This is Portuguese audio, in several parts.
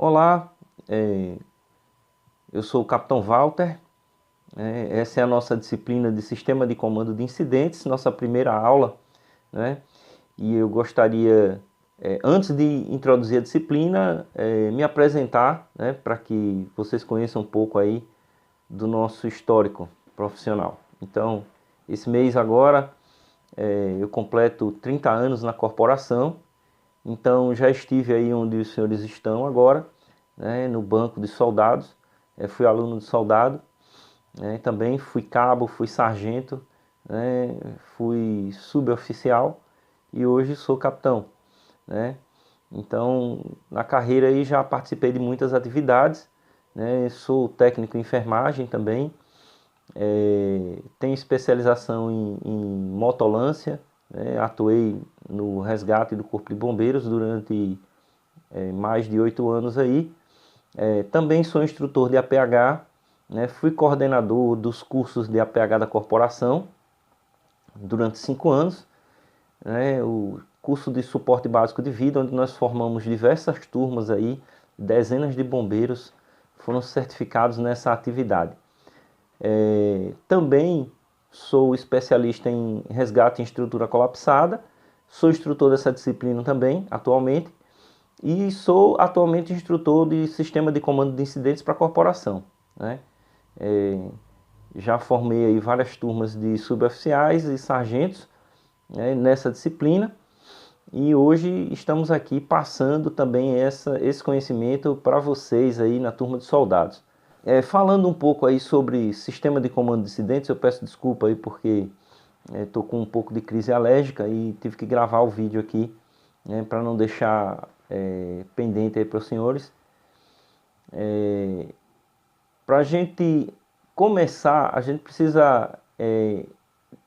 Olá, eu sou o Capitão Walter, essa é a nossa disciplina de Sistema de Comando de Incidentes, nossa primeira aula, né? E eu gostaria, antes de introduzir a disciplina, me apresentar, né, para que vocês conheçam um pouco aí do nosso histórico profissional. Então, esse mês agora, eu completo 30 anos na corporação. Então já estive aí onde os senhores estão agora, né, no banco de soldados. Fui aluno de soldado, né, também fui cabo, fui sargento, né, fui suboficial e hoje sou capitão, né. Então na carreira aí já participei de muitas atividades, né, sou técnico em enfermagem também, tenho especialização em motolância, né, atuei no resgate do Corpo de Bombeiros durante mais de 8 anos aí. Também sou instrutor de APH, né, fui coordenador dos cursos de APH da corporação durante 5 anos, né, o curso de suporte básico de vida, onde nós formamos diversas turmas aí, dezenas de bombeiros foram certificados nessa atividade. Também sou especialista em resgate em estrutura colapsada, sou instrutor dessa disciplina também, atualmente, e sou atualmente instrutor de sistema de comando de incidentes para a corporação, né? Já formei aí várias turmas de suboficiais e sargentos, né, nessa disciplina, e hoje estamos aqui passando também esse conhecimento para vocês aí na turma de soldados. Falando um pouco aí sobre sistema de comando de incidentes, eu peço desculpa aí porque estou com um pouco de crise alérgica e tive que gravar o vídeo aqui, né, para não deixar pendente aí para os senhores. Para a gente começar, a gente precisa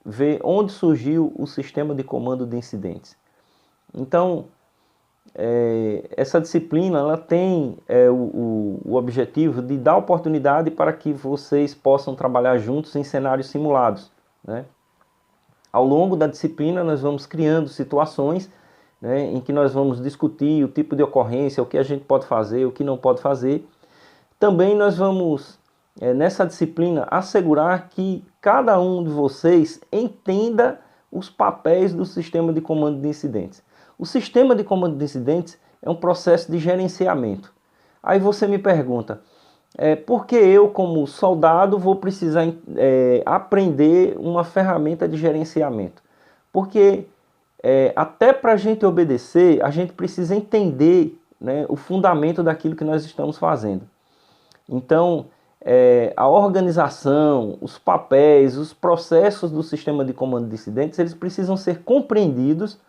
ver onde surgiu o sistema de comando de incidentes. Então, essa disciplina ela tem o objetivo de dar oportunidade para que vocês possam trabalhar juntos em cenários simulados, né? Ao longo da disciplina nós vamos criando situações, né, em que nós vamos discutir o tipo de ocorrência, o que a gente pode fazer, o que não pode fazer. Também nós vamos, nessa disciplina, assegurar que cada um de vocês entenda os papéis do sistema de comando de incidentes. O sistema de comando de incidentes é um processo de gerenciamento. Aí você me pergunta, por que eu, como soldado, vou precisar aprender uma ferramenta de gerenciamento? Porque até para a gente obedecer, a gente precisa entender, né, o fundamento daquilo que nós estamos fazendo. Então, a organização, os papéis, os processos do sistema de comando de incidentes, eles precisam ser compreendidos,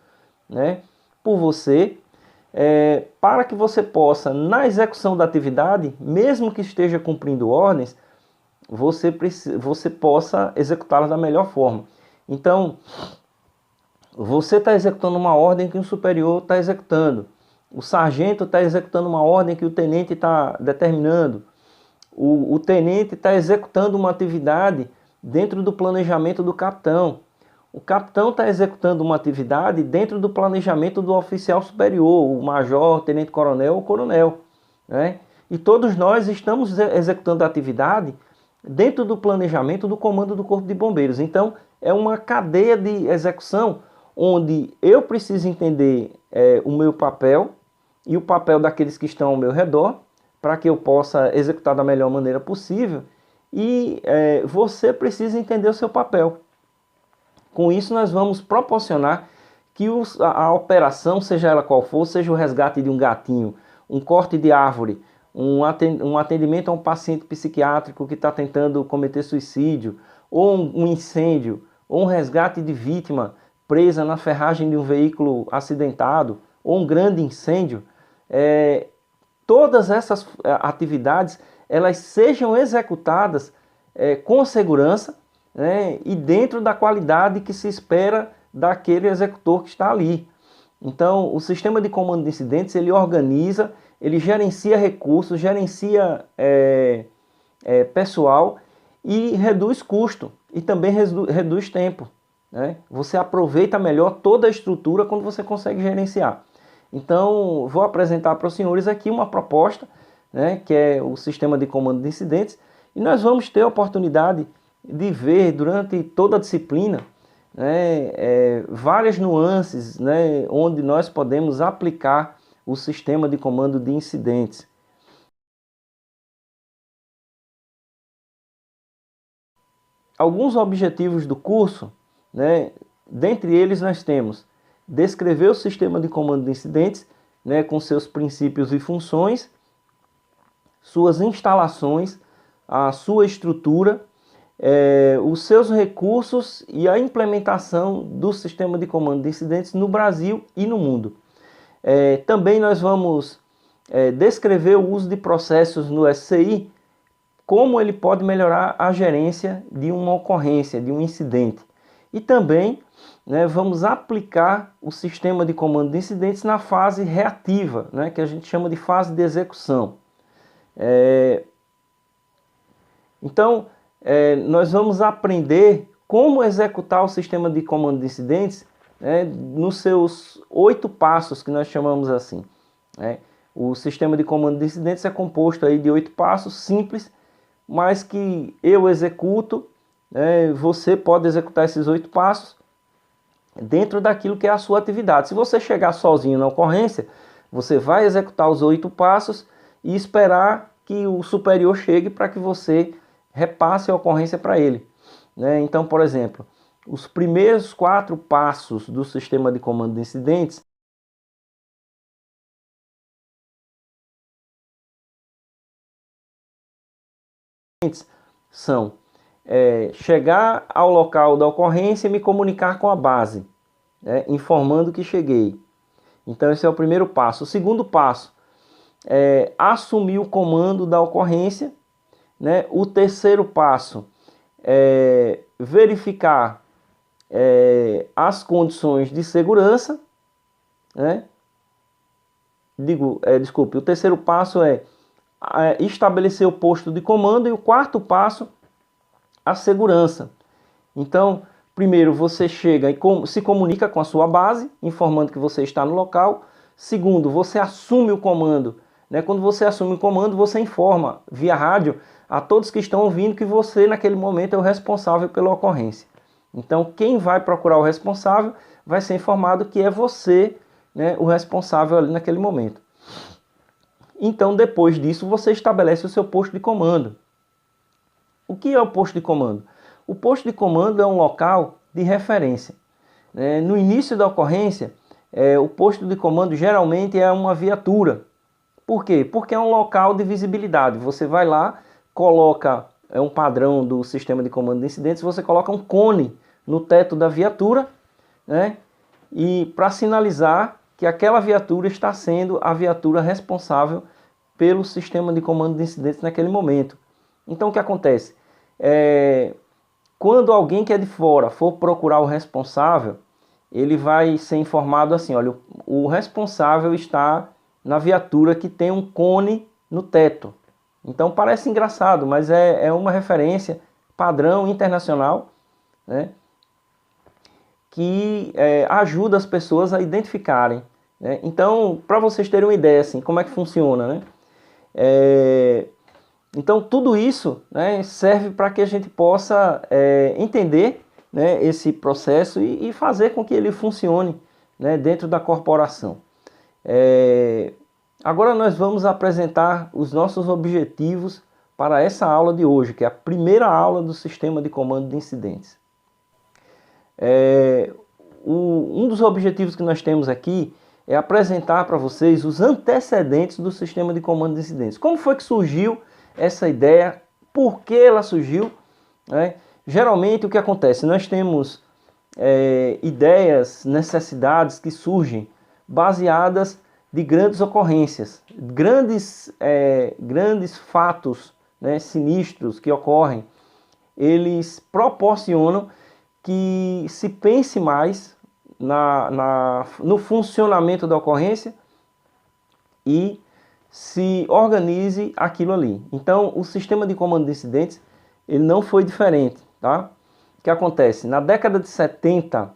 né, por você, para que você possa, na execução da atividade, mesmo que esteja cumprindo ordens, você possa executá-las da melhor forma. Então, você está executando uma ordem que o superior está executando. O sargento está executando uma ordem que o tenente está determinando. O tenente está executando uma atividade dentro do planejamento do capitão. O capitão está executando uma atividade dentro do planejamento do oficial superior, o major, tenente-coronel ou coronel, né? E todos nós estamos executando a atividade dentro do planejamento do comando do Corpo de Bombeiros. Então, é uma cadeia de execução onde eu preciso entender o meu papel e o papel daqueles que estão ao meu redor, para que eu possa executar da melhor maneira possível, e você precisa entender o seu papel. Com isso nós vamos proporcionar que a operação, seja ela qual for, seja o resgate de um gatinho, um corte de árvore, um atendimento a um paciente psiquiátrico que está tentando cometer suicídio, ou um incêndio, ou um resgate de vítima presa na ferragem de um veículo acidentado, ou um grande incêndio, todas essas atividades elas sejam executadas com segurança, né, e dentro da qualidade que se espera daquele executor que está ali. Então, o sistema de comando de incidentes, ele organiza, ele gerencia recursos, gerencia pessoal e reduz custo e também reduz tempo, né? Você aproveita melhor toda a estrutura quando você consegue gerenciar. Então, vou apresentar para os senhores aqui uma proposta, né, que é o sistema de comando de incidentes, e nós vamos ter a oportunidade de ver durante toda a disciplina, né, várias nuances, né, onde nós podemos aplicar o sistema de comando de incidentes. Alguns objetivos do curso, né, dentre eles nós temos descrever o sistema de comando de incidentes, né, com seus princípios e funções, suas instalações, a sua estrutura, os seus recursos e a implementação do sistema de comando de incidentes no Brasil e no mundo. Também nós vamos descrever o uso de processos no SCI, como ele pode melhorar a gerência de uma ocorrência, de um incidente. E também, né, vamos aplicar o sistema de comando de incidentes na fase reativa, né, que a gente chama de fase de execução. Então, nós vamos aprender como executar o sistema de comando de incidentes, né, nos seus 8 passos, que nós chamamos assim. Né? O sistema de comando de incidentes é composto aí de 8 passos simples, mas que eu executo, né, você pode executar esses 8 passos dentro daquilo que é a sua atividade. Se você chegar sozinho na ocorrência, você vai executar os 8 passos e esperar que o superior chegue para que você repasse a ocorrência para ele. Né? Então, por exemplo, os primeiros 4 passos do sistema de comando de incidentes são chegar ao local da ocorrência e me comunicar com a base, né, informando que cheguei. Então esse é o primeiro passo. O segundo passo é assumir o comando da ocorrência, né? O terceiro passo é verificar as condições de segurança, né? Desculpe, o terceiro passo é estabelecer o posto de comando, e o quarto passo, a segurança. Então, primeiro você chega e se comunica com a sua base, informando que você está no local. Segundo, você assume o comando. Né? Quando você assume o comando, você informa via rádio a todos que estão ouvindo que você, naquele momento, é o responsável pela ocorrência. Então, quem vai procurar o responsável vai ser informado que é você, né, o responsável ali naquele momento. Então, depois disso, você estabelece o seu posto de comando. O que é o posto de comando? O posto de comando é um local de referência. No início da ocorrência, o posto de comando geralmente é uma viatura. Por quê? Porque é um local de visibilidade. Você vai lá, coloca um padrão do sistema de comando de incidentes, você coloca um cone no teto da viatura, né? E para sinalizar que aquela viatura está sendo a viatura responsável pelo sistema de comando de incidentes naquele momento. Então o que acontece? Quando alguém que é de fora for procurar o responsável, ele vai ser informado assim, olha, o responsável está na viatura que tem um cone no teto. Então parece engraçado, mas é uma referência padrão internacional, né, que ajuda as pessoas a identificarem. Né? Então, para vocês terem uma ideia assim, como é que funciona, né? Então tudo isso, né, serve para que a gente possa entender, né, esse processo e fazer com que ele funcione, né, dentro da corporação. Agora nós vamos apresentar os nossos objetivos para essa aula de hoje, que é a primeira aula do sistema de comando de incidentes. Um dos objetivos que nós temos aqui é apresentar para vocês os antecedentes do sistema de comando de incidentes. Como foi que surgiu essa ideia? Por que ela surgiu? Né? Geralmente o que acontece? Nós temos ideias, necessidades que surgem baseadas de grandes ocorrências, grandes fatos, né, sinistros que ocorrem. Eles proporcionam que se pense mais no funcionamento da ocorrência e se organize aquilo ali. Então, o sistema de comando de incidentes, ele não foi diferente, tá? O que acontece? Na década de 70,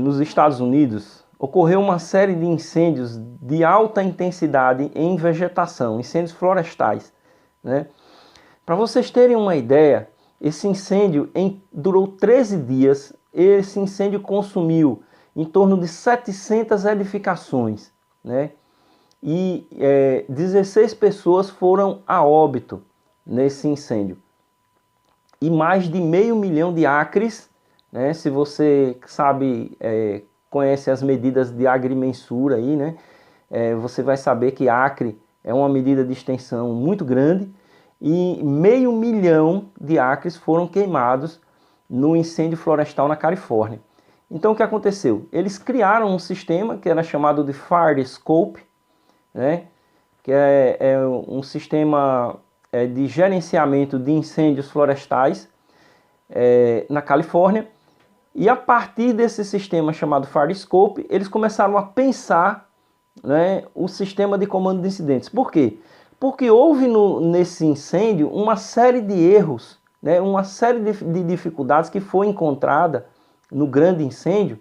nos Estados Unidos, ocorreu uma série de incêndios de alta intensidade em vegetação, incêndios florestais, né? Para vocês terem uma ideia, esse incêndio durou 13 dias, esse incêndio consumiu em torno de 700 edificações, né? E 16 pessoas foram a óbito nesse incêndio. E mais de 500 mil de acres, né? Se você sabe, conhece as medidas de agrimensura aí, né? Você vai saber que acre é uma medida de extensão muito grande e 500 mil de acres foram queimados no incêndio florestal na Califórnia. Então o que aconteceu? Eles criaram um sistema que era chamado de Fire Scope, né? Que é um sistema de gerenciamento de incêndios florestais na Califórnia. E a partir desse sistema chamado Fire Scope, eles começaram a pensar, né, o sistema de comando de incidentes. Por quê? Porque houve nesse incêndio uma série de erros, né, uma série de dificuldades que foi encontrada no grande incêndio,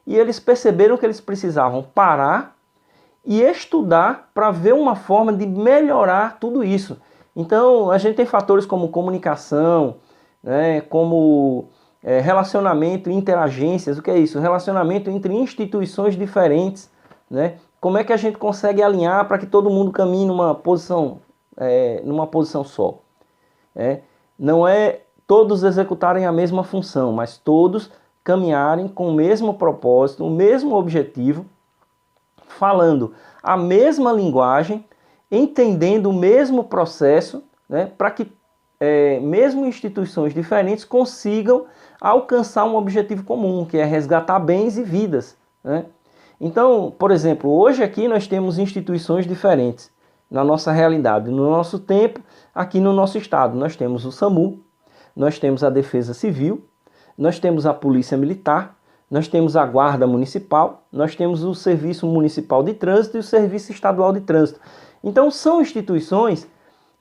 e eles perceberam que eles precisavam parar e estudar para ver uma forma de melhorar tudo isso. Então a gente tem fatores como comunicação, né, como relacionamento, interagências. O que é isso? Relacionamento entre instituições diferentes, né? Como é que a gente consegue alinhar para que todo mundo caminhe numa posição só? Não é todos executarem a mesma função, mas todos caminharem com o mesmo propósito, o mesmo objetivo, falando a mesma linguagem, entendendo o mesmo processo, né, para que mesmo instituições diferentes consigam alcançar um objetivo comum, que é resgatar bens e vidas, né? Então, por exemplo, hoje aqui nós temos instituições diferentes na nossa realidade, no nosso tempo, aqui no nosso estado. Nós temos o SAMU, nós temos a Defesa Civil, nós temos a Polícia Militar, nós temos a Guarda Municipal, nós temos o Serviço Municipal de Trânsito e o Serviço Estadual de Trânsito. Então são instituições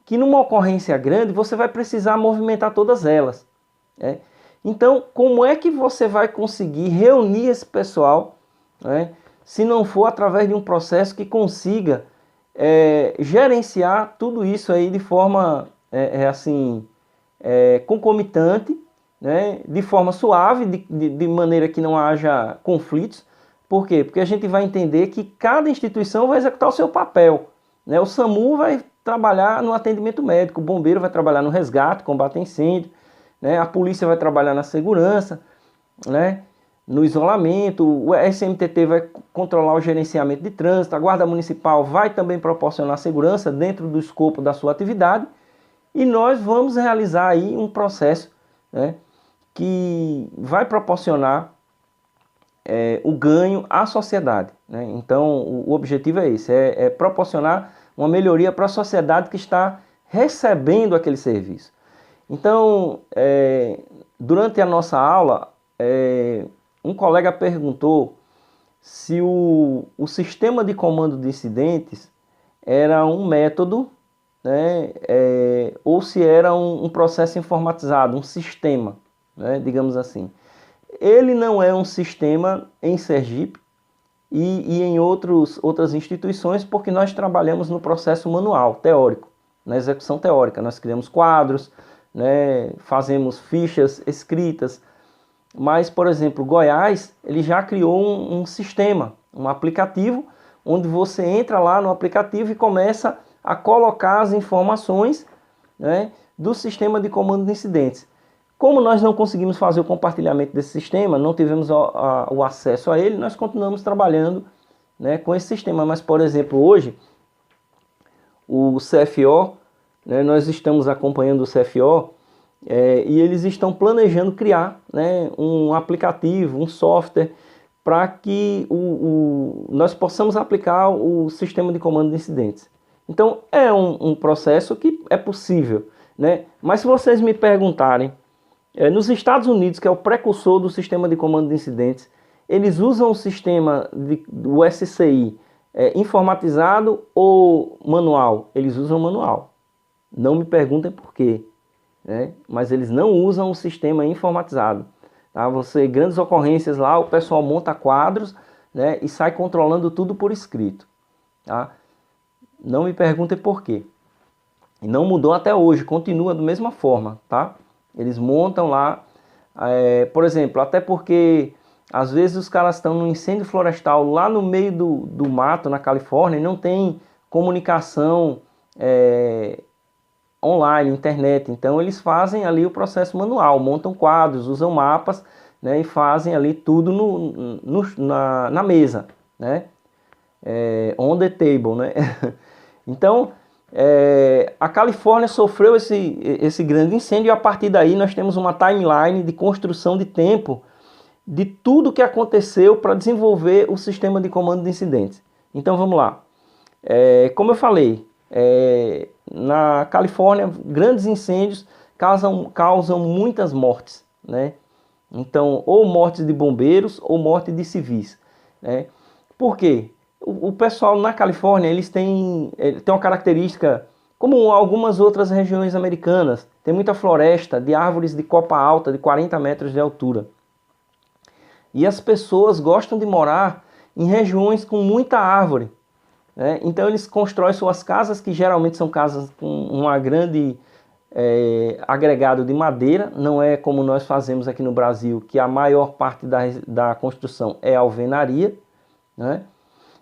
que numa ocorrência grande você vai precisar movimentar todas elas, né? Então, como é que você vai conseguir reunir esse pessoal, né, se não for através de um processo que consiga gerenciar tudo isso aí de forma concomitante, né, de forma suave, de maneira que não haja conflitos. Por quê? Porque a gente vai entender que cada instituição vai executar o seu papel, né? O SAMU vai trabalhar no atendimento médico, o bombeiro vai trabalhar no resgate, combate a incêndio, né? A polícia vai trabalhar na segurança, né, no isolamento, o SMTT vai controlar o gerenciamento de trânsito, a Guarda Municipal vai também proporcionar segurança dentro do escopo da sua atividade, e nós vamos realizar aí um processo, né, que vai proporcionar o ganho à sociedade, né? Então o objetivo é esse, é proporcionar uma melhoria para a sociedade que está recebendo aquele serviço. Então, durante a nossa aula, um colega perguntou se o sistema de comando de incidentes era um método, né, ou se era um processo informatizado, um sistema, né, digamos assim. Ele não é um sistema em Sergipe e em outras instituições, porque nós trabalhamos no processo manual, teórico, na execução teórica. Nós criamos quadros, né, fazemos fichas escritas. Mas, por exemplo, Goiás, ele já criou um sistema, um aplicativo, onde você entra lá no aplicativo e começa a colocar as informações, né, do sistema de comando de incidentes. Como nós não conseguimos fazer o compartilhamento desse sistema, não tivemos o acesso a ele, nós continuamos trabalhando, né, com esse sistema. Mas, por exemplo, hoje, o CFO, né, nós estamos acompanhando o CFO, e eles estão planejando criar, né, um aplicativo, um software, para que nós possamos aplicar o sistema de comando de incidentes. Então é um processo que é possível, né? Mas se vocês me perguntarem, nos Estados Unidos, que é o precursor do sistema de comando de incidentes, eles usam o sistema do SCI informatizado ou manual? Eles usam manual. Não me perguntem por quê, né? Mas eles não usam o sistema informatizado. Tá? Grandes ocorrências lá, o pessoal monta quadros, né, e sai controlando tudo por escrito. Tá? Não me perguntem por quê. E não mudou até hoje, continua da mesma forma. Tá? Eles montam lá, por exemplo, até porque às vezes os caras estão num incêndio florestal lá no meio do mato, na Califórnia, e não tem comunicação online, internet. Então eles fazem ali o processo manual, montam quadros, usam mapas, né, e fazem ali tudo na mesa, né? On the table, né? Então a Califórnia sofreu esse grande incêndio e a partir daí nós temos uma timeline de construção de tempo de tudo que aconteceu para desenvolver o sistema de comando de incidentes. Então vamos lá. Como eu falei, na Califórnia, grandes incêndios causam muitas mortes, né? Então, ou mortes de bombeiros ou morte de civis, né? Por quê? O pessoal na Califórnia, eles têm uma característica, como algumas outras regiões americanas, tem muita floresta de árvores de copa alta, de 40 metros de altura. E as pessoas gostam de morar em regiões com muita árvore, né? Então eles constroem suas casas, que geralmente são casas com uma grande agregado de madeira. Não é como nós fazemos aqui no Brasil, que a maior parte da construção é alvenaria, né?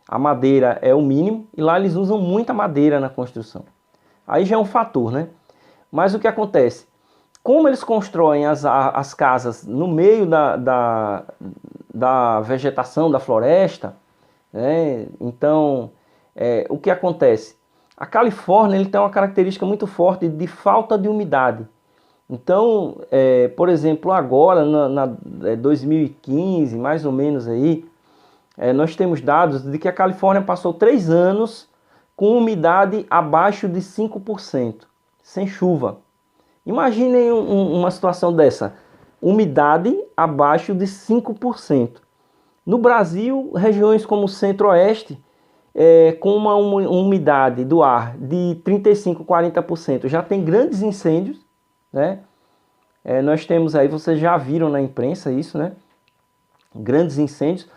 A madeira é o mínimo, e lá eles usam muita madeira na construção. Aí já é um fator, né? Mas o que acontece? Como eles constroem as casas no meio da vegetação, da floresta, né? Então, o que acontece? A Califórnia ele tem uma característica muito forte de falta de umidade. Então, por exemplo, agora, 2015, mais ou menos aí, nós temos dados de que a Califórnia passou 3 anos com umidade abaixo de 5%, sem chuva. Imaginem uma situação dessa, umidade abaixo de 5%. No Brasil, regiões como o Centro-Oeste, com uma umidade do ar de 35%, 40%, já tem grandes incêndios, né? Nós temos aí, vocês já viram na imprensa isso, né? Grandes incêndios.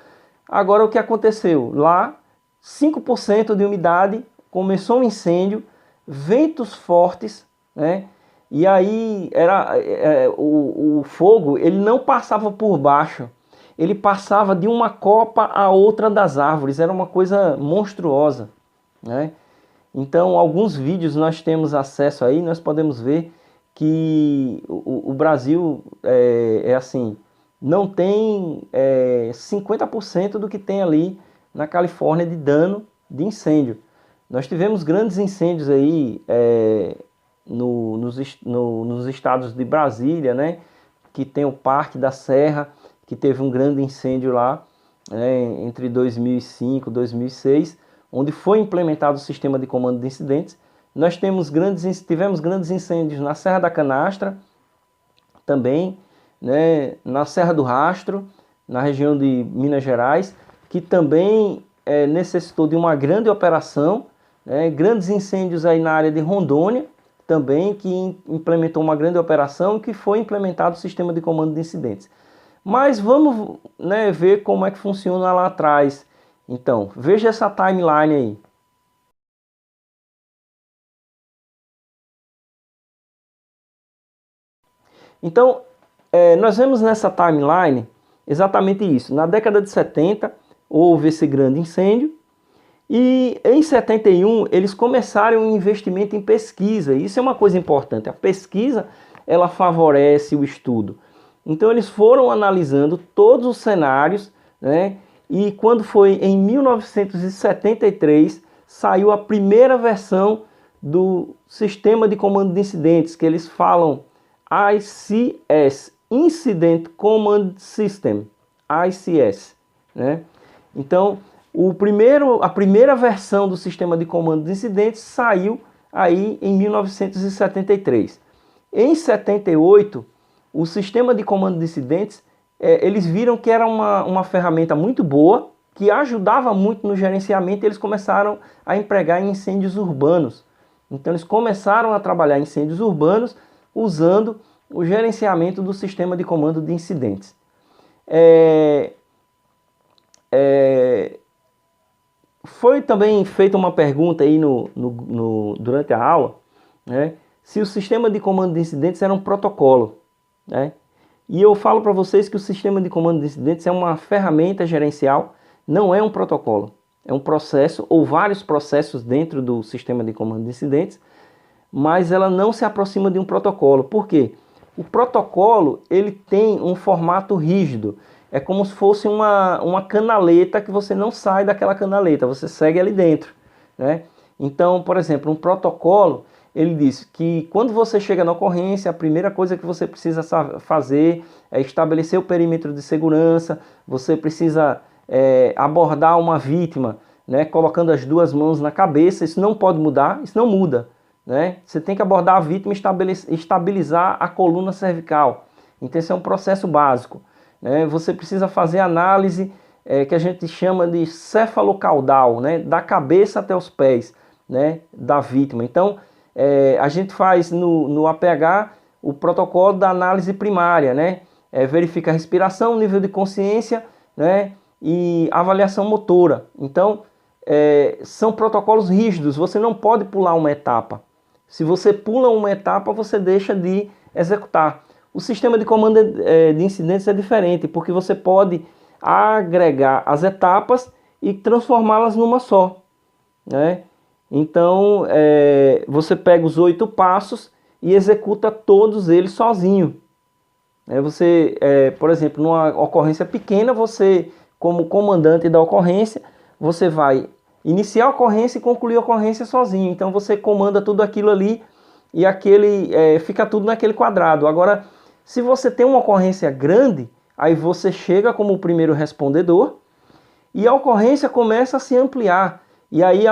Agora o que aconteceu? Lá, 5% de umidade, começou um incêndio, ventos fortes, né? E aí o fogo ele não passava por baixo, ele passava de uma copa a outra das árvores, era uma coisa monstruosa, né? Então, alguns vídeos nós temos acesso aí, nós podemos ver que o Brasil assim, não tem 50% do que tem ali na Califórnia de dano de incêndio. Nós tivemos grandes incêndios aí nos estados de Brasília, né, que tem o Parque da Serra, que teve um grande incêndio lá, né, entre 2005 e 2006, onde foi implementado o sistema de comando de incidentes. Nós tivemos grandes incêndios na Serra da Canastra, também, né, na Serra do Rastro, na região de Minas Gerais, que também necessitou de uma grande operação, né, grandes incêndios aí na área de Rondônia, também, que implementou uma grande operação, que foi implementado o sistema de comando de incidentes. Mas vamos, né, ver como é que funciona lá atrás. Então, veja essa timeline aí. Então, nós vemos nessa timeline exatamente isso. Na década de 70, houve esse grande incêndio. E em 71, eles começaram um investimento em pesquisa. Isso é uma coisa importante. A pesquisa, ela favorece o estudo. Então, eles foram analisando todos os cenários, né? E quando foi em 1973, saiu a primeira versão do sistema de comando de incidentes, que eles falam ICS, Incident Command System, ICS, né? Então, a primeira versão do sistema de comando de incidentes saiu aí em 1973. Em 78, o sistema de comando de incidentes, eles viram que era uma ferramenta muito boa, que ajudava muito no gerenciamento, e eles começaram a empregar em incêndios urbanos. Então eles começaram a trabalhar em incêndios urbanos usando o gerenciamento do sistema de comando de incidentes. Foi também feita uma pergunta aí durante a aula, né, se o sistema de comando de incidentes era um protocolo, né? E eu falo para vocês que o sistema de comando de incidentes é uma ferramenta gerencial, não é um protocolo. É um processo ou vários processos dentro do sistema de comando de incidentes, mas ela não se aproxima de um protocolo. Por quê? O protocolo, ele tem um formato rígido. É como se fosse uma canaleta que você não sai daquela canaleta, você segue ali dentro, né? Então, por exemplo, um protocolo, ele diz que quando você chega na ocorrência, a primeira coisa que você precisa fazer é estabelecer o perímetro de segurança, você precisa abordar uma vítima, né, colocando as duas mãos na cabeça. Isso não pode mudar, isso não muda, né? Você tem que abordar a vítima e estabilizar a coluna cervical. Então esse é um processo básico, né? Você precisa fazer análise que a gente chama de cefalocaudal, né, da cabeça até os pés, né, da vítima. Então a gente faz no APH o protocolo da análise primária, né? Verifica a respiração, nível de consciência, né, e avaliação motora. Então são protocolos rígidos, você não pode pular uma etapa. Se você pula uma etapa, você deixa de executar. O sistema de comando de incidentes é diferente, porque você pode agregar as etapas e transformá-las numa só, né? Então, você pega os 8 passos e executa todos eles sozinho. Por exemplo, numa ocorrência pequena, você, como comandante da ocorrência, você vai iniciar a ocorrência e concluir a ocorrência sozinho. Então você comanda tudo aquilo ali e fica tudo naquele quadrado. Agora, se você tem uma ocorrência grande, aí você chega como o primeiro respondedor e a ocorrência começa a se ampliar. E aí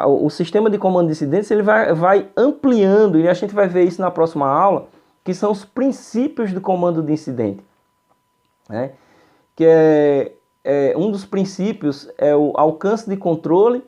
o sistema de comando de incidentes ele vai ampliando, e a gente vai ver isso na próxima aula, que são os princípios do comando de incidente, né? Que um dos princípios é o alcance de controle,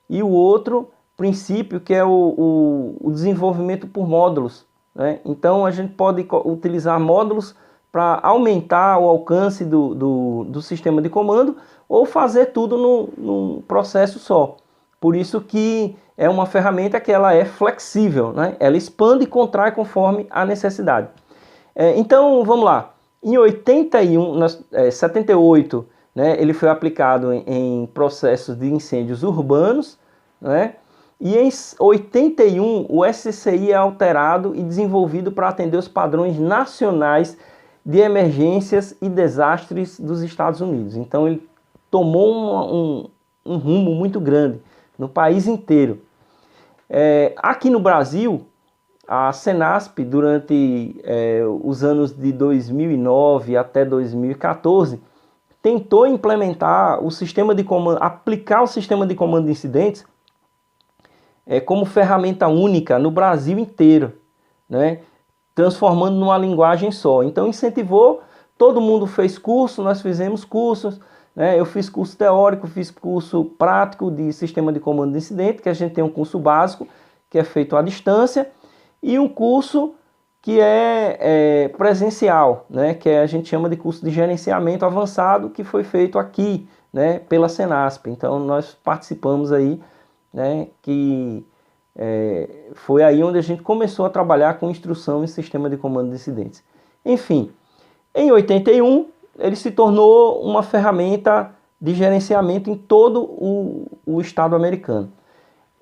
e o outro princípio que é o desenvolvimento por módulos, né? Então a gente pode utilizar módulos para aumentar o alcance do sistema de comando, ou fazer tudo num processo só. Por isso que é uma ferramenta que ela é flexível, né? Ela expande e contrai conforme a necessidade. Então vamos lá. Em 78, né, ele foi aplicado em processos de incêndios urbanos, né? E em 81 o SCI é alterado e desenvolvido para atender os padrões nacionais de emergências e desastres dos Estados Unidos. Então ele tomou um rumo muito grande no país inteiro. Aqui no Brasil, a Cenasp, durante os anos de 2009 até 2014, tentou implementar o sistema de comando, aplicar o sistema de comando de incidentes como ferramenta única no Brasil inteiro, né? Transformando numa linguagem só. Então incentivou, todo mundo fez curso, nós fizemos cursos, né? Eu fiz curso teórico, fiz curso prático de sistema de comando de incidente, que a gente tem um curso básico, que é feito à distância, e um curso que é presencial, né? Que a gente chama de curso de gerenciamento avançado, que foi feito aqui, né, pela Cenasp. Então nós participamos aí, né, que foi aí onde a gente começou a trabalhar com instrução em sistema de comando de incidentes. Enfim, em 81 ele se tornou uma ferramenta de gerenciamento em todo o estado americano.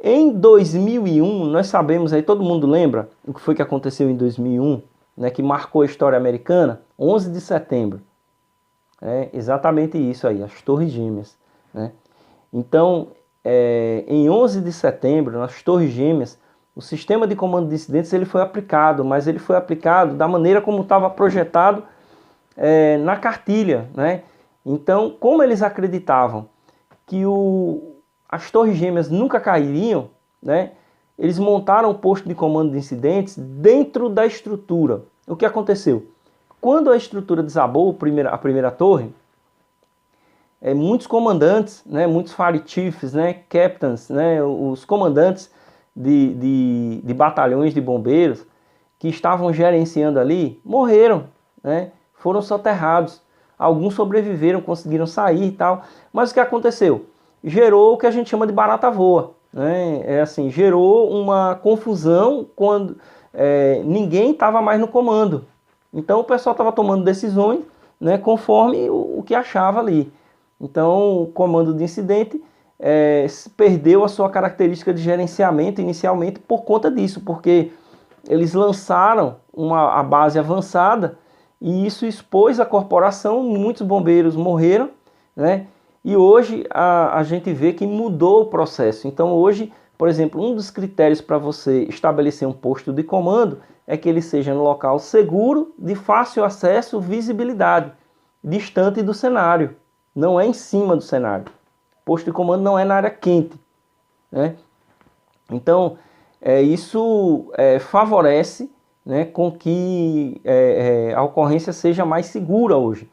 Em 2001, nós sabemos aí, todo mundo lembra o que foi que aconteceu em 2001, né, que marcou a história americana? 11 de setembro. Exatamente isso aí, as Torres Gêmeas, né? Então, em 11 de setembro, nas Torres Gêmeas, o sistema de comando de incidentes ele foi aplicado, mas ele foi aplicado da maneira como estava projetado na cartilha, né? Então, como eles acreditavam que as Torres Gêmeas nunca cairiam, né, eles montaram o posto de comando de incidentes dentro da estrutura. O que aconteceu? Quando a estrutura desabou, a primeira torre, muitos comandantes, né, muitos fire chiefs, né, captains, né, os comandantes de batalhões de bombeiros que estavam gerenciando ali, morreram, né, foram soterrados. Alguns sobreviveram, conseguiram sair e tal. Mas o que aconteceu? gerou o que a gente chama de barata voa, né? É assim, gerou uma confusão quando ninguém estava mais no comando. Então o pessoal estava tomando decisões, né, conforme o que achava ali. Então o comando de incidente perdeu a sua característica de gerenciamento inicialmente por conta disso, porque eles lançaram a base avançada e isso expôs a corporação, muitos bombeiros morreram, né? E hoje a gente vê que mudou o processo. Então hoje, por exemplo, um dos critérios para você estabelecer um posto de comando é que ele seja no local seguro, de fácil acesso, visibilidade, distante do cenário, não é em cima do cenário. Posto de comando não é na área quente, né? Então, isso favorece, né, com que a ocorrência seja mais segura hoje.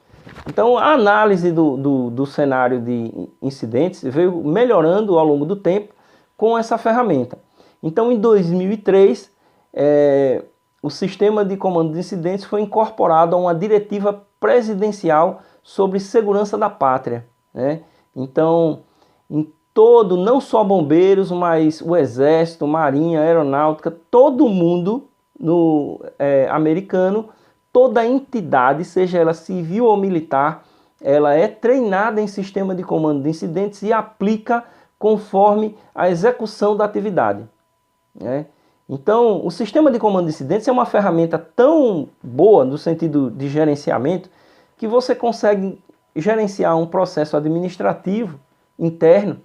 Então, a análise do cenário de incidentes veio melhorando ao longo do tempo com essa ferramenta. Então, em 2003, o sistema de comando de incidentes foi incorporado a uma diretiva presidencial sobre segurança da pátria, né? Então, em todo, não só bombeiros, mas o exército, marinha, aeronáutica, todo mundo americano, toda entidade, seja ela civil ou militar, ela é treinada em sistema de comando de incidentes e aplica conforme a execução da atividade, né? Então, o sistema de comando de incidentes é uma ferramenta tão boa no sentido de gerenciamento que você consegue gerenciar um processo administrativo interno.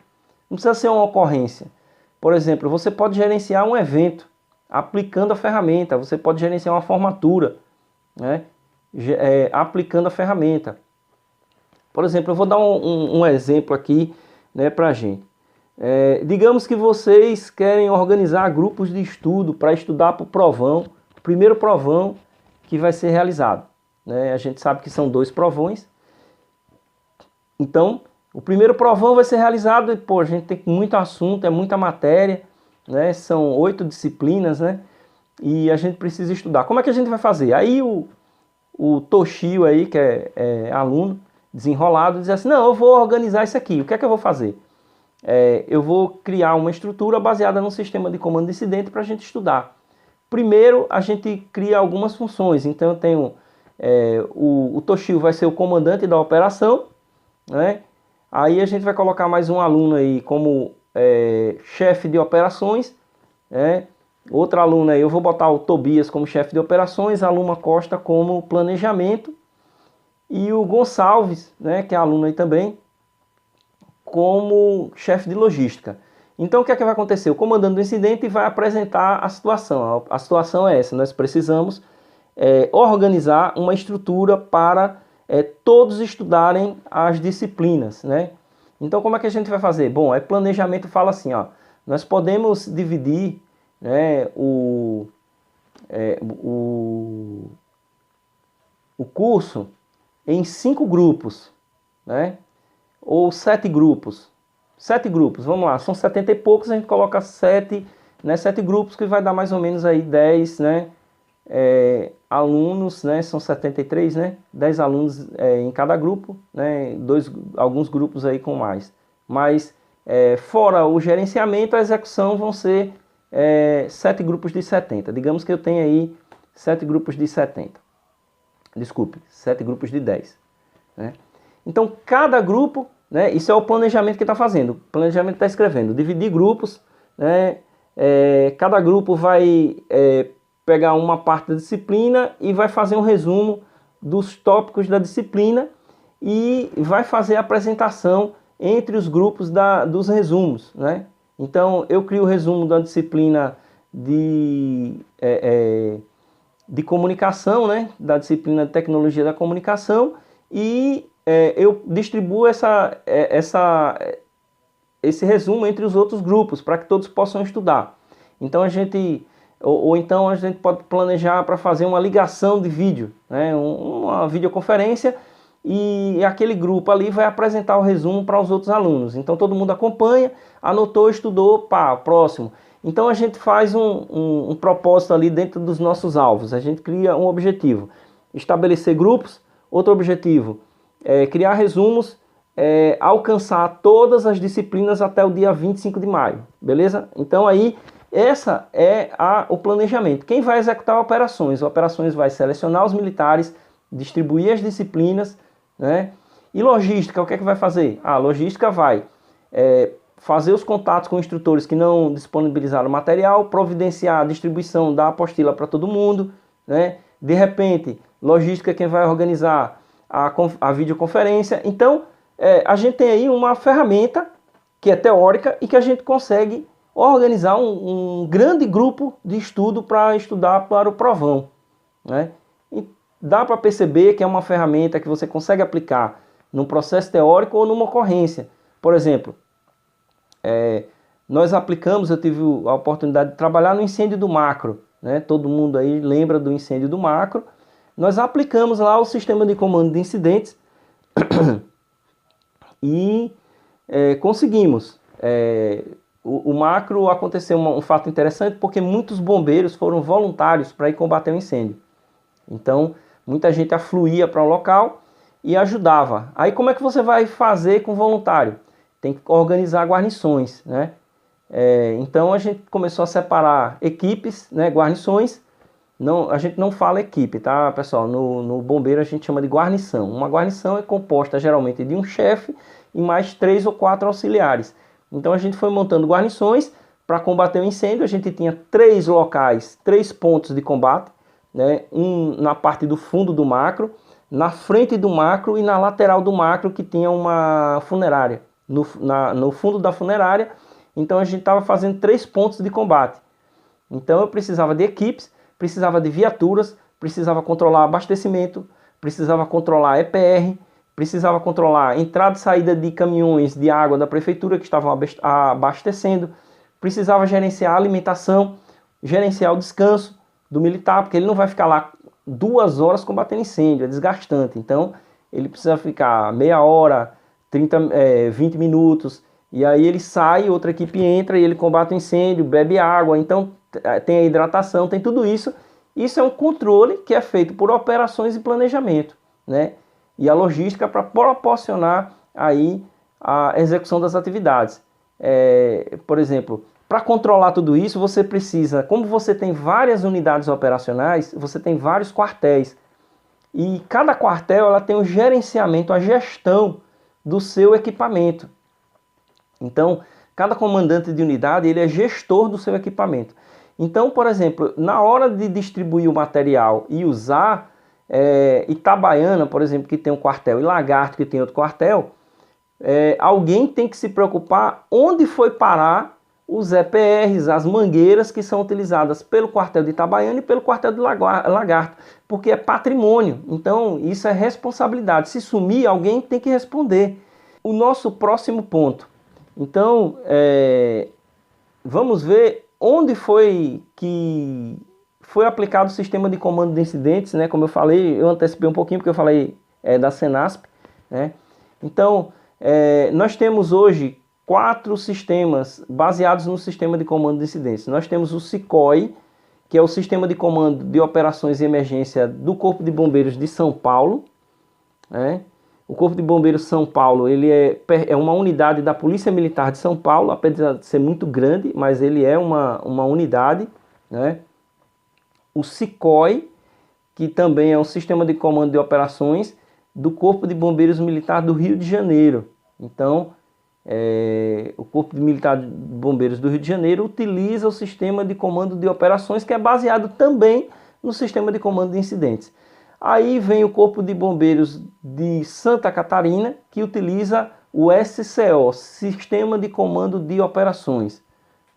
Não precisa ser uma ocorrência. Por exemplo, você pode gerenciar um evento aplicando a ferramenta. Você pode gerenciar uma formatura, né, aplicando a ferramenta. Por exemplo, eu vou dar um exemplo aqui, né, para a gente. Digamos que vocês querem organizar grupos de estudo para estudar para o provão, o primeiro provão que vai ser realizado, né? A gente sabe que são 2 provões. Então, o primeiro provão vai ser realizado e, a gente tem muito assunto, é muita matéria, né? São 8 disciplinas, né? E a gente precisa estudar. Como é que a gente vai fazer? Aí o Toshio aí, que é aluno desenrolado, diz assim, não, eu vou organizar isso aqui. O que é que eu vou fazer? Eu vou criar uma estrutura baseada num sistema de comando de incidente para a gente estudar. Primeiro, a gente cria algumas funções. Então, eu tenho o Toshio vai ser o comandante da operação, né? Aí a gente vai colocar mais um aluno aí como chefe de operações, né? Outro aluno aí, eu vou botar o Tobias como chefe de operações, a Luma Costa como planejamento e o Gonçalves, né, que é aluno aí também, como chefe de logística. Então o que é que vai acontecer? O comandante do incidente vai apresentar a situação. A situação é essa, nós precisamos organizar uma estrutura para todos estudarem as disciplinas, né? Então como é que a gente vai fazer? Bom, planejamento fala assim, ó, nós podemos dividir, né, o curso em 5 grupos, né? Ou 7 grupos. 7 grupos, vamos lá, são 70 e poucos, a gente coloca 7, né, 7 grupos, que vai dar mais ou menos aí 10, né, alunos, né, são 73, né, 10 alunos em cada grupo, né, alguns grupos aí com mais. Mas, fora o gerenciamento, a execução vão ser 7 grupos de 70. Digamos que eu tenho aí 7 grupos de 70. Desculpe, 7 grupos de 10. Né? Então, cada grupo, né, isso é o planejamento que está fazendo. O planejamento está escrevendo. Dividir grupos, né, cada grupo vai pegar uma parte da disciplina e vai fazer um resumo dos tópicos da disciplina e vai fazer a apresentação entre os grupos dos resumos, né? Então, eu crio o resumo da disciplina de comunicação, né? Da disciplina de tecnologia da comunicação e eu distribuo esse resumo entre os outros grupos para que todos possam estudar. Então, então a gente pode planejar para fazer uma ligação de vídeo, né? Uma videoconferência, e aquele grupo ali vai apresentar o resumo para os outros alunos. Então todo mundo acompanha, anotou, estudou, pá, próximo. Então a gente faz um propósito ali dentro dos nossos alvos. A gente cria um objetivo, estabelecer grupos. Outro objetivo é criar resumos alcançar todas as disciplinas até o dia 25 de maio, beleza? Então aí, essa é o planejamento. Quem vai executar operações? Operações vai selecionar os militares, distribuir as disciplinas, né? E logística, o que é que vai fazer? A logística vai fazer os contatos com instrutores que não disponibilizaram material, providenciar a distribuição da apostila para todo mundo, né? De repente, logística quem vai organizar a videoconferência. Então, a gente tem aí uma ferramenta que é teórica e que a gente consegue organizar um grande grupo de estudo para estudar para o provão, né? E dá para perceber que é uma ferramenta que você consegue aplicar num processo teórico ou numa ocorrência. Por exemplo, nós aplicamos, eu tive a oportunidade de trabalhar no incêndio do Macro, né? Todo mundo aí lembra do incêndio do Macro. Nós aplicamos lá o sistema de comando de incidentes e conseguimos. O Macro aconteceu um fato interessante porque muitos bombeiros foram voluntários para ir combater o incêndio. Então, muita gente afluía para o local e ajudava. Aí como é que você vai fazer com voluntário? Tem que organizar guarnições, né? Então a gente começou a separar equipes, né, guarnições. Não, a gente não fala equipe, tá, pessoal? No bombeiro a gente chama de guarnição. Uma guarnição é composta geralmente de um chefe e mais 3 ou 4 auxiliares. Então a gente foi montando guarnições para combater o incêndio. A gente tinha 3 locais, 3 pontos de combate, né? Um na parte do fundo do Macro, na frente do Macro e na lateral do Macro, que tinha uma funerária. No fundo da funerária, então a gente estava fazendo 3 pontos de combate. Então eu precisava de equipes, precisava de viaturas, precisava controlar abastecimento, precisava controlar EPR, precisava controlar entrada e saída de caminhões de água da prefeitura que estavam abastecendo, precisava gerenciar a alimentação, gerenciar o descanso do militar, porque ele não vai ficar lá 2 horas combatendo incêndio, é desgastante. Então ele precisa ficar meia hora, 20 minutos, e aí ele sai, outra equipe entra e ele combate o incêndio, bebe água. Então tem a hidratação, tem tudo isso. Isso é um controle que é feito por operações e planejamento, né? E a logística para proporcionar aí a execução das atividades. Por exemplo, para controlar tudo isso, você precisa, como você tem várias unidades operacionais, você tem vários quartéis. E cada quartel ela tem o gerenciamento, a gestão do seu equipamento. Então, cada comandante de unidade ele é gestor do seu equipamento. Então, por exemplo, na hora de distribuir o material e usar, Itabaiana, por exemplo, que tem um quartel, e Lagarto, que tem outro quartel, alguém tem que se preocupar onde foi parar os EPRs, as mangueiras que são utilizadas pelo quartel de Itabaiana e pelo quartel de Lagarto, porque é patrimônio. Então, isso é responsabilidade. Se sumir, alguém tem que responder. O nosso próximo ponto. Então, vamos ver onde foi que foi aplicado o sistema de comando de incidentes, né? Como eu falei, eu antecipei um pouquinho porque eu falei da Senasp, né? Então, nós temos hoje 4 sistemas baseados no sistema de comando de incidentes. Nós temos o SICOI, que é o Sistema de Comando de Operações e Emergência do Corpo de Bombeiros de São Paulo, né? O Corpo de Bombeiros São Paulo ele é uma unidade da Polícia Militar de São Paulo, apesar de ser muito grande, mas ele é uma unidade, né? O SICOI, que também é um Sistema de Comando de Operações do Corpo de Bombeiros Militar do Rio de Janeiro. Então, o Corpo de Militar de Bombeiros do Rio de Janeiro utiliza o Sistema de Comando de Operações, que é baseado também no Sistema de Comando de Incidentes. Aí vem o Corpo de Bombeiros de Santa Catarina, que utiliza o SCO, Sistema de Comando de Operações,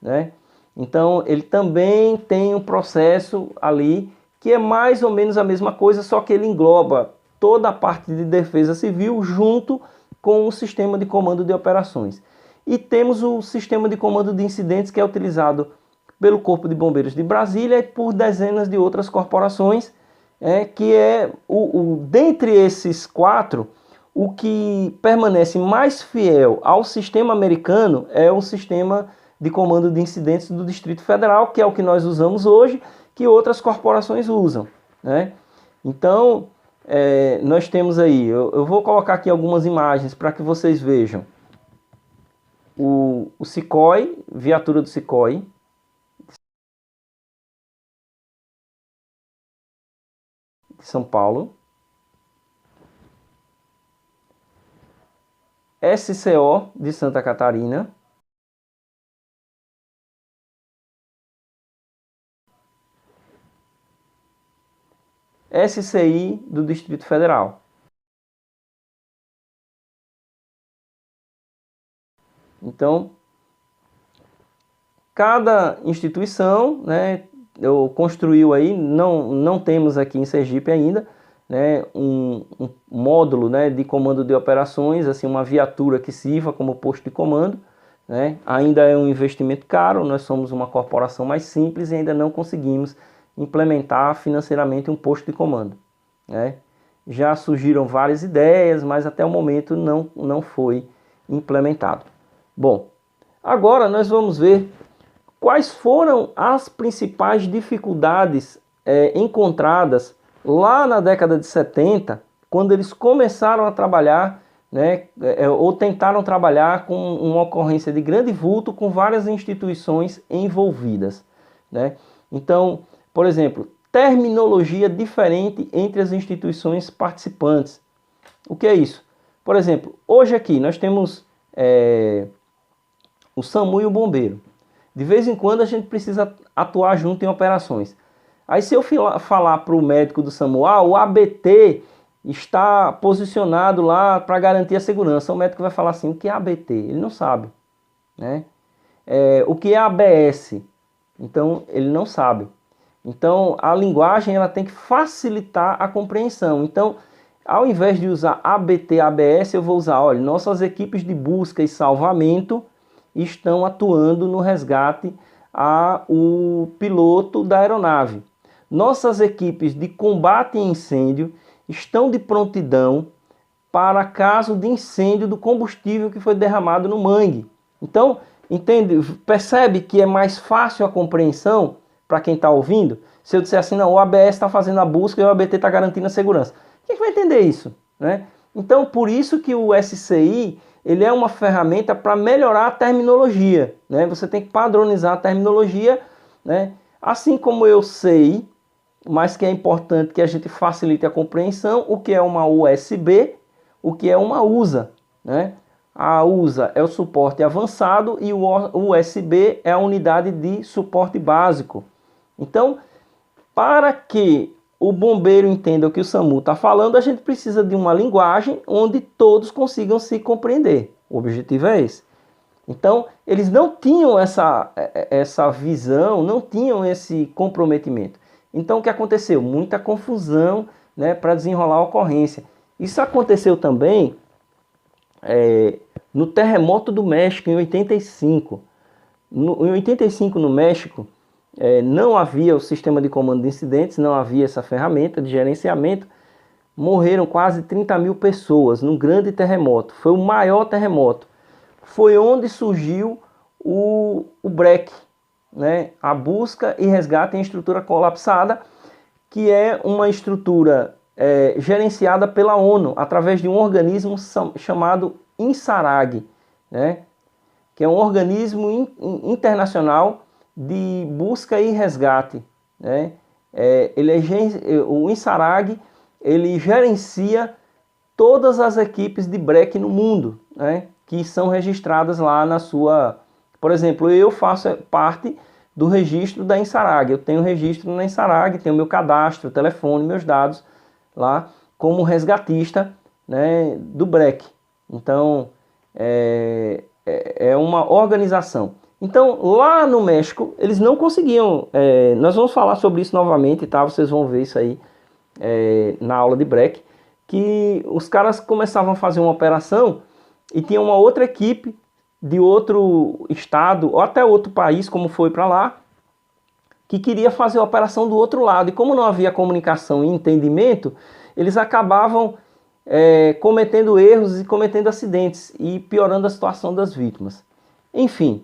né? Então, ele também tem um processo ali que é mais ou menos a mesma coisa, só que ele engloba toda a parte de defesa civil junto com o Sistema de Comando de Operações. E temos o Sistema de Comando de Incidentes, que é utilizado pelo Corpo de Bombeiros de Brasília e por dezenas de outras corporações, que dentre esses 4, o que permanece mais fiel ao sistema americano é o Sistema de Comando de Incidentes do Distrito Federal, que é o que nós usamos hoje, que outras corporações usam, né? Então, nós temos aí, eu vou colocar aqui algumas imagens para que vocês vejam. O SICOI, viatura do SICOI. De São Paulo. SCO de Santa Catarina. SCI do Distrito Federal. Então, cada instituição, né, construiu aí, não temos aqui em Sergipe ainda, né, um módulo, né, de comando de operações, assim, uma viatura que sirva como posto de comando, né. Ainda é um investimento caro, nós somos uma corporação mais simples e ainda não conseguimos implementar financeiramente um posto de comando, né. Já surgiram várias ideias, mas até o momento não foi implementado. Bom, agora nós vamos ver quais foram as principais dificuldades encontradas lá na década de 70, quando eles começaram a trabalhar, né, ou tentaram trabalhar com uma ocorrência de grande vulto com várias instituições envolvidas, né? Então, por exemplo, terminologia diferente entre as instituições participantes. O que é isso? Por exemplo, hoje aqui nós temos o SAMU e o bombeiro. De vez em quando a gente precisa atuar junto em operações. Aí se eu falar para o médico do SAMU, o ABT está posicionado lá para garantir a segurança, o médico vai falar assim, o que é ABT? Ele não sabe, né? O que é ABS? Então ele não sabe. Então a linguagem ela tem que facilitar a compreensão. Então ao invés de usar ABT, ABS, eu vou usar, olha, nossas equipes de busca e salvamento estão atuando no resgate o piloto da aeronave. Nossas equipes de combate a incêndio estão de prontidão para caso de incêndio do combustível que foi derramado no mangue. Então, entende? Percebe que é mais fácil a compreensão para quem está ouvindo? Se eu disser assim, não, o ABS está fazendo a busca e o ABT está garantindo a segurança. Quem vai entender isso, né? Então, por isso que o SCI ele é uma ferramenta para melhorar a terminologia, né? Você tem que padronizar a terminologia, né? Assim como eu sei, mas que é importante que a gente facilite a compreensão, o que é uma USB, o que é uma USA, né? A USA é o suporte avançado e o USB é a unidade de suporte básico. Então, para que o bombeiro entenda o que o SAMU está falando, a gente precisa de uma linguagem onde todos consigam se compreender. O objetivo é esse. Então, eles não tinham essa visão, não tinham esse comprometimento. Então, o que aconteceu? Muita confusão, né, para desenrolar a ocorrência. Isso aconteceu também no terremoto do México, em 85. Em 85, no México, não havia o sistema de comando de incidentes, não havia essa ferramenta de gerenciamento. Morreram quase 30 mil pessoas num grande terremoto. Foi o maior terremoto. Foi onde surgiu o BREC, né? A busca e resgate em estrutura colapsada, que é uma estrutura gerenciada pela ONU, através de um organismo chamado INSARAG, né? Que é um organismo internacional de busca e resgate, né? O INSARAG ele gerencia todas as equipes de BREC no mundo, né? Que são registradas lá na sua... Por exemplo, eu faço parte do registro da INSARAG, eu tenho registro na INSARAG, tenho meu cadastro, telefone, meus dados lá como resgatista, né, do BREC. Então, é uma organização. Então, lá no México, eles não conseguiam... nós vamos falar sobre isso novamente, tá? Vocês vão ver isso aí na aula de BREC, que os caras começavam a fazer uma operação e tinha uma outra equipe de outro estado, ou até outro país, como foi para lá, que queria fazer a operação do outro lado. E como não havia comunicação e entendimento, eles acabavam cometendo erros e cometendo acidentes e piorando a situação das vítimas. Enfim,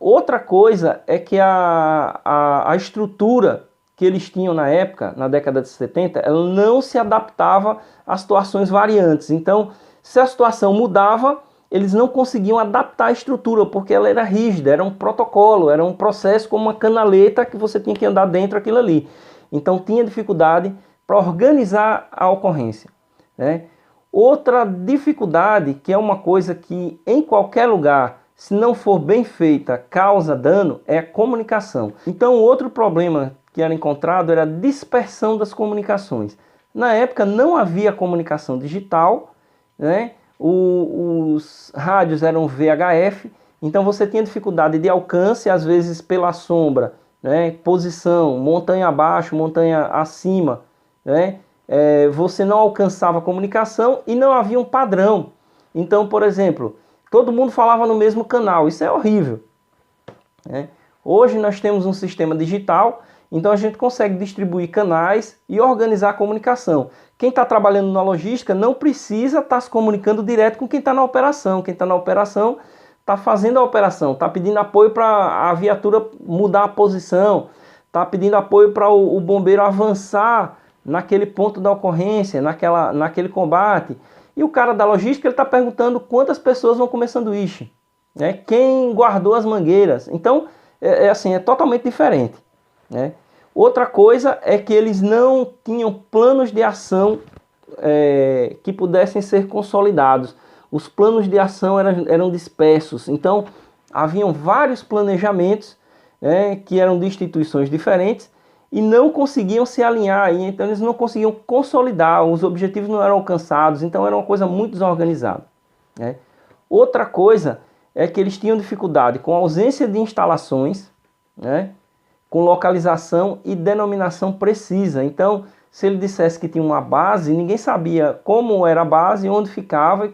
outra coisa é que a estrutura que eles tinham na época, na década de 70, ela não se adaptava a situações variantes. Então, se a situação mudava, eles não conseguiam adaptar a estrutura, porque ela era rígida, era um protocolo, era um processo como uma canaleta que você tinha que andar dentro daquilo ali. Então, tinha dificuldade para organizar a ocorrência, né? Outra dificuldade, que é uma coisa que em qualquer lugar, se não for bem feita, causa dano, é a comunicação. Então, outro problema que era encontrado era a dispersão das comunicações. Na época não havia comunicação digital, né? Os rádios eram VHF, então você tinha dificuldade de alcance, às vezes pela sombra, né? Posição, montanha abaixo, montanha acima, né? Você não alcançava a comunicação e não havia um padrão. Então, por exemplo, todo mundo falava no mesmo canal, isso é horrível, né? Hoje nós temos um sistema digital, então a gente consegue distribuir canais e organizar a comunicação. Quem está trabalhando na logística não precisa estar se comunicando direto com quem está na operação. Quem está na operação está fazendo a operação, está pedindo apoio para a viatura mudar a posição, está pedindo apoio para o bombeiro avançar naquele ponto da ocorrência, naquele combate. E o cara da logística está perguntando quantas pessoas vão comer sanduíche, né? Quem guardou as mangueiras. Então, assim, é totalmente diferente, né? Outra coisa é que eles não tinham planos de ação que pudessem ser consolidados. Os planos de ação eram dispersos. Então, haviam vários planejamentos, né, que eram de instituições diferentes e não conseguiam se alinhar. Então, eles não conseguiam consolidar, os objetivos não eram alcançados. Então, era uma coisa muito desorganizada, né? Outra coisa é que eles tinham dificuldade com a ausência de instalações, né, com localização e denominação precisa. Então, se ele dissesse que tinha uma base, ninguém sabia como era a base, onde ficava e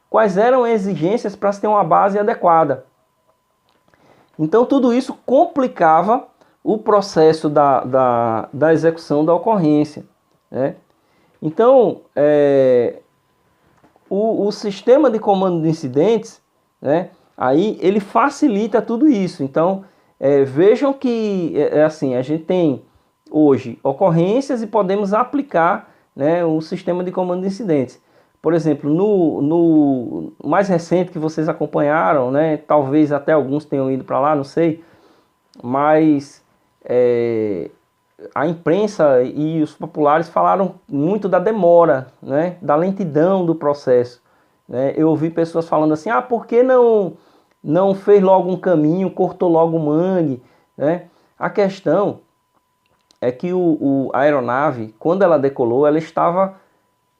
quais eram as exigências para se ter uma base adequada. Então, tudo isso complicava o processo da execução da ocorrência, né? Então, o sistema de comando de incidentes, né, aí ele facilita tudo isso. Então, vejam que assim, a gente tem hoje ocorrências e podemos aplicar, né, o sistema de comando de incidentes. Por exemplo, no mais recente que vocês acompanharam, né, talvez até alguns tenham ido para lá, não sei, mas a imprensa e os populares falaram muito da demora, né, da lentidão do processo, né? Eu ouvi pessoas falando assim, por que não fez logo um caminho, cortou logo o mangue, né? A questão é que a aeronave, quando ela decolou, ela estava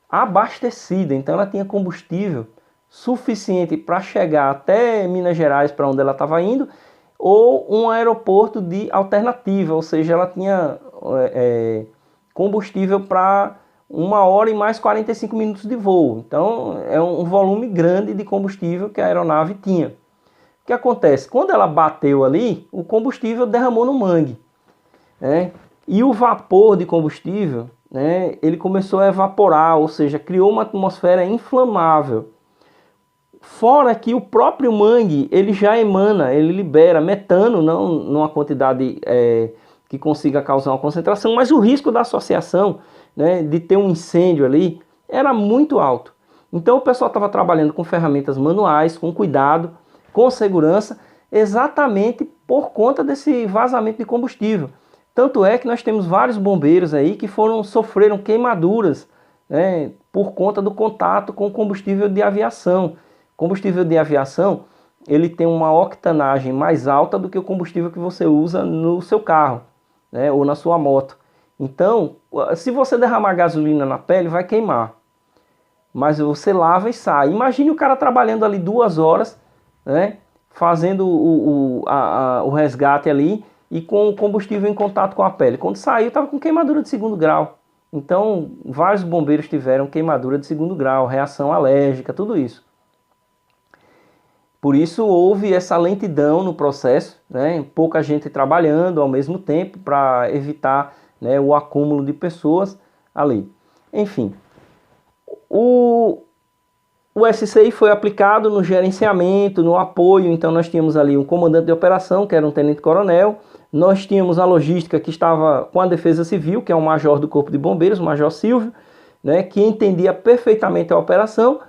abastecida, então ela tinha combustível suficiente para chegar até Minas Gerais, para onde ela estava indo, ou um aeroporto de alternativa, ou seja, ela tinha combustível para 1h e mais 45 minutos de voo. Então é um volume grande de combustível que a aeronave tinha. O que acontece? Quando ela bateu ali, o combustível derramou no mangue, né? E o vapor de combustível, né, ele começou a evaporar, ou seja, criou uma atmosfera inflamável. Fora que o próprio mangue, ele já emana, ele libera metano, não numa quantidade que consiga causar uma concentração, mas o risco da associação, né, de ter um incêndio ali, era muito alto. Então o pessoal estava trabalhando com ferramentas manuais, com cuidado, com segurança, exatamente por conta desse vazamento de combustível. Tanto é que nós temos vários bombeiros aí que sofreram queimaduras, né, por conta do contato com combustível de aviação. Combustível de aviação, ele tem uma octanagem mais alta do que o combustível que você usa no seu carro, né, ou na sua moto. Então, se você derramar gasolina na pele, vai queimar. Mas você lava e sai. Imagine o cara trabalhando ali 2 horas, né, fazendo o resgate ali e com o combustível em contato com a pele. Quando saiu, estava com queimadura de 2º grau. Então, vários bombeiros tiveram queimadura de 2º grau, reação alérgica, tudo isso. Por isso houve essa lentidão no processo, né? Pouca gente trabalhando ao mesmo tempo para evitar, né, o acúmulo de pessoas ali. Enfim, o SCI foi aplicado no gerenciamento, no apoio. Então nós tínhamos ali um comandante de operação, que era um tenente-coronel, nós tínhamos a logística que estava com a Defesa Civil, que é o major do Corpo de Bombeiros, o Major Silvio, né, que entendia perfeitamente a operação.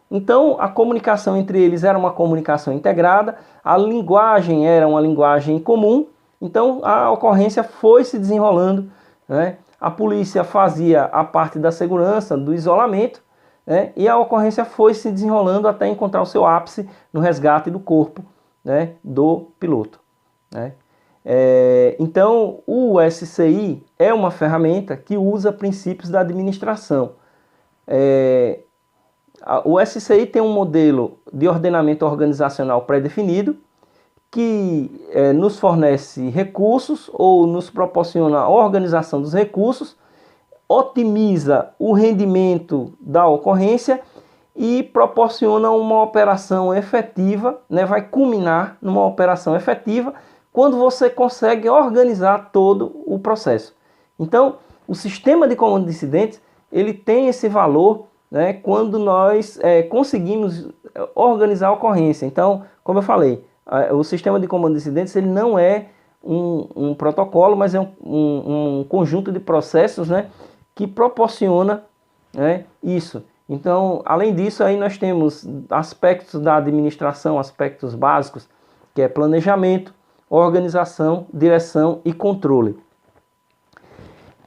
Então a comunicação entre eles era uma comunicação integrada, a linguagem era uma linguagem comum, então a ocorrência foi se desenrolando, né? A polícia fazia a parte da segurança, do isolamento, né? E a ocorrência foi se desenrolando até encontrar o seu ápice no resgate do corpo, né, do piloto, né? Então o SCI é uma ferramenta que usa princípios da administração. O SCI tem um modelo de ordenamento organizacional pré-definido que nos fornece recursos ou nos proporciona a organização dos recursos, otimiza o rendimento da ocorrência e proporciona uma operação efetiva, né, vai culminar numa operação efetiva quando você consegue organizar todo o processo. Então, o sistema de comando de incidentes, ele tem esse valor, né, quando nós conseguimos organizar a ocorrência. Então, como eu falei, o sistema de comando de incidentes ele não é um protocolo, mas é um conjunto de processos, né, que proporciona, né, isso. Então, além disso, aí nós temos aspectos da administração, aspectos básicos, que é planejamento, organização, direção e controle.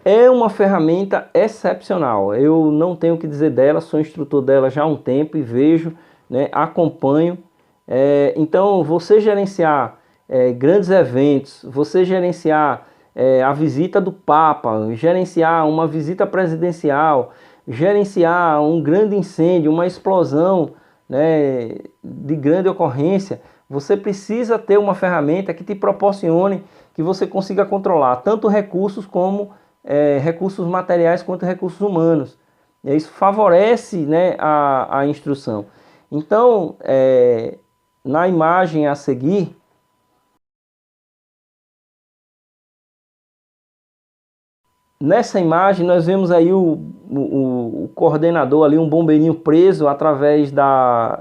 É uma ferramenta excepcional, eu não tenho o que dizer dela, sou instrutor dela já há um tempo e vejo, né, acompanho. Então, você gerenciar grandes eventos, você gerenciar a visita do Papa, gerenciar uma visita presidencial, gerenciar um grande incêndio, uma explosão, né, de grande ocorrência, você precisa ter uma ferramenta que te proporcione que você consiga controlar tanto recursos como recursos materiais quanto recursos humanos. E isso favorece, né, a instrução. Então, na imagem a seguir, nessa imagem nós vemos aí o coordenador ali, um bombeirinho preso através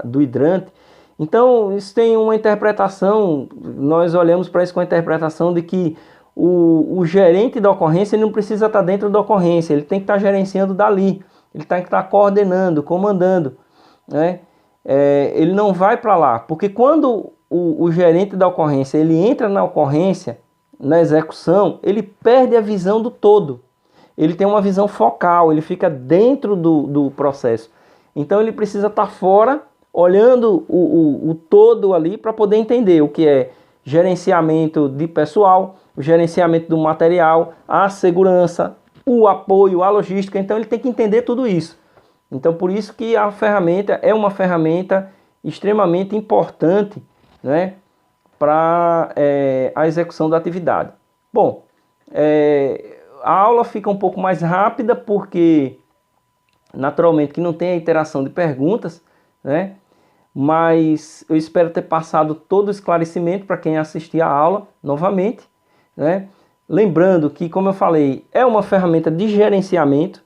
do hidrante. Então isso tem uma interpretação, nós olhamos para isso com a interpretação de que o gerente da ocorrência ele não precisa estar dentro da ocorrência, ele tem que estar gerenciando dali, ele tem que estar coordenando, comandando, né? Ele não vai para lá, porque quando o gerente da ocorrência ele entra na ocorrência, na execução, ele perde a visão do todo. Ele tem uma visão focal, ele fica dentro do processo. Então ele precisa estar fora, olhando o todo ali para poder entender o que é gerenciamento de pessoal, o gerenciamento do material, a segurança, o apoio, a logística. Então ele tem que entender tudo isso. Então por isso que a ferramenta é uma ferramenta extremamente importante, né, para a execução da atividade. Bom, a aula fica um pouco mais rápida porque naturalmente que não tem a interação de perguntas, né? Mas eu espero ter passado todo o esclarecimento para quem assistir a aula novamente, né? Lembrando que, como eu falei, é uma ferramenta de gerenciamento,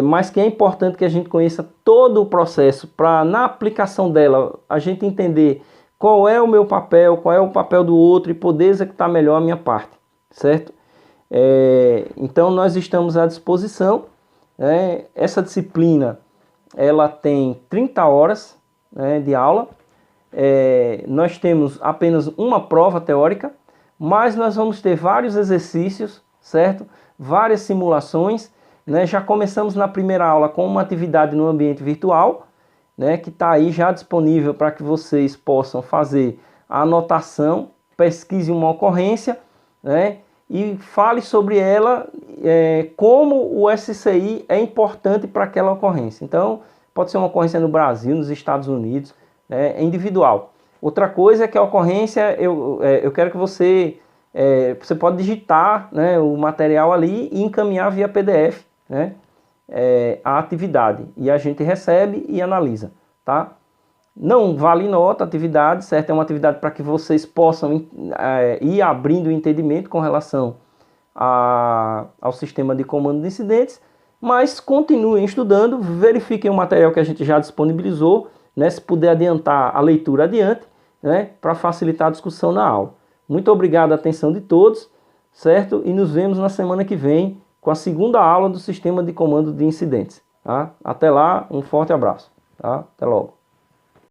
mas que é importante que a gente conheça todo o processo para, na aplicação dela, a gente entender qual é o meu papel, qual é o papel do outro e poder executar melhor a minha parte, certo? Então nós estamos à disposição, né? Essa disciplina ela tem 30 horas, né, de aula. Nós temos apenas uma prova teórica, mas nós vamos ter vários exercícios, certo? Várias simulações, né? Já começamos na primeira aula com uma atividade no ambiente virtual, né, que está aí já disponível para que vocês possam fazer a anotação, pesquise uma ocorrência, né, e fale sobre ela, como o SCI é importante para aquela ocorrência. Então, pode ser uma ocorrência no Brasil, nos Estados Unidos, é individual. Outra coisa é que a ocorrência, eu quero que você pode digitar, né, o material ali e encaminhar via PDF, né, a atividade. E a gente recebe e analisa, tá? Não vale nota a atividade, certo? É uma atividade para que vocês possam ir abrindo o entendimento com relação ao sistema de comando de incidentes, mas continuem estudando, verifiquem o material que a gente já disponibilizou, né? Se puder adiantar a leitura adiante, né? Para facilitar a discussão na aula. Muito obrigado à atenção de todos, certo? E nos vemos na semana que vem com a segunda aula do sistema de comando de incidentes. Tá? Até lá, um forte abraço. Tá? Até logo.